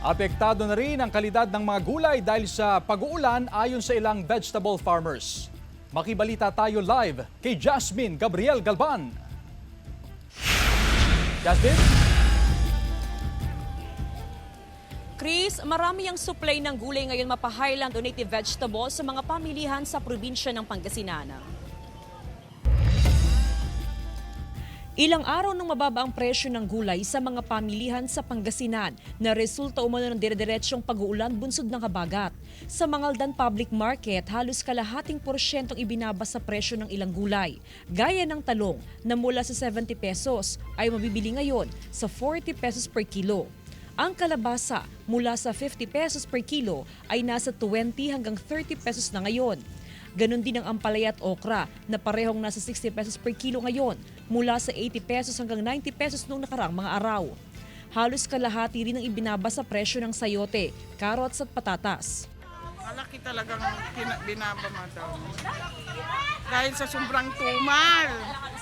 Apektado na rin ang kalidad ng mga gulay dahil sa pag-uulan ayon sa ilang vegetable farmers. Makibalita tayo live kay Jasmine Gabriel Galban. Jasmine? Chris, marami ang supply ng gulay ngayon mapa-highland o native vegetables sa mga pamilihan sa probinsya ng Pangasinan. Ilang araw nang mababa ang presyo ng gulay sa mga pamilihan sa Pangasinan na resulta umano ng dire-diretsyong pag-uulan bunsod ng habagat. Sa Mangaldan Public Market, halos kalahating porsyentong ibinaba sa presyo ng ilang gulay. Gaya ng talong na mula sa 70 pesos ay mabibili ngayon sa 40 pesos per kilo. Ang kalabasa mula sa 50 pesos per kilo ay nasa 20 hanggang 30 pesos na ngayon. Ganon din ang ampalaya at okra na parehong nasa 60 pesos per kilo ngayon mula sa 80 pesos hanggang 90 pesos noong nakaraang mga araw. Halos kalahati rin ang ibinaba sa presyo ng sayote, carrots at patatas. Malaki talagang binaba, madam. Dahil sa sobrang tumal,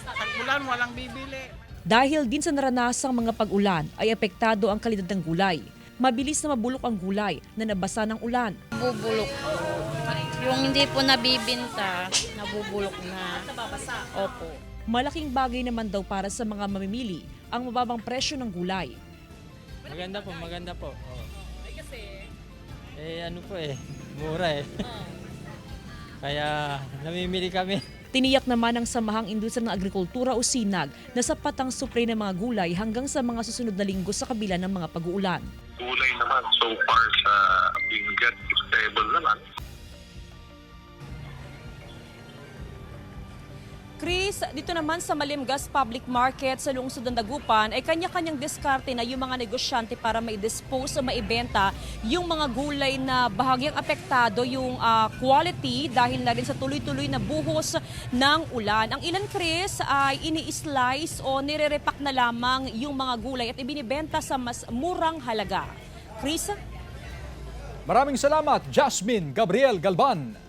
tag-ulan walang bibili. Dahil din sa naranasang mga pag-ulan ay apektado ang kalidad ng gulay. Mabilis na mabulok ang gulay na nabasa ng ulan. Bubulok po. Yung hindi po nabibinta, nabubulok na. Nababasa? Opo. Malaking bagay naman daw para sa mga mamimili ang mababang presyo ng gulay. Maganda po. Oh. Ay kasi... Ano po mura Kaya namimili kami. Tiniyak naman ng Samahang Industriya ng Agrikultura o SINAG na sapat ang supply ng mga gulay hanggang sa mga susunod na linggo sa kabila ng mga pag-uulan. Gulay naman so far sa bigat stable naman. Chris, dito naman sa Malimgas Public Market sa lungsod ng Dagupan ay kanya-kanyang diskarte na yung mga negosyante para mai-dispose o maibenta yung mga gulay na bahagyang apektado yung quality dahil na rin sa tuloy-tuloy na buhos ng ulan. Ang ilan, Chris, ay ini-slice o nire-repack na lamang yung mga gulay at ibinibenta sa mas murang halaga. Chris? Maraming salamat, Jasmine Gabriel Galban.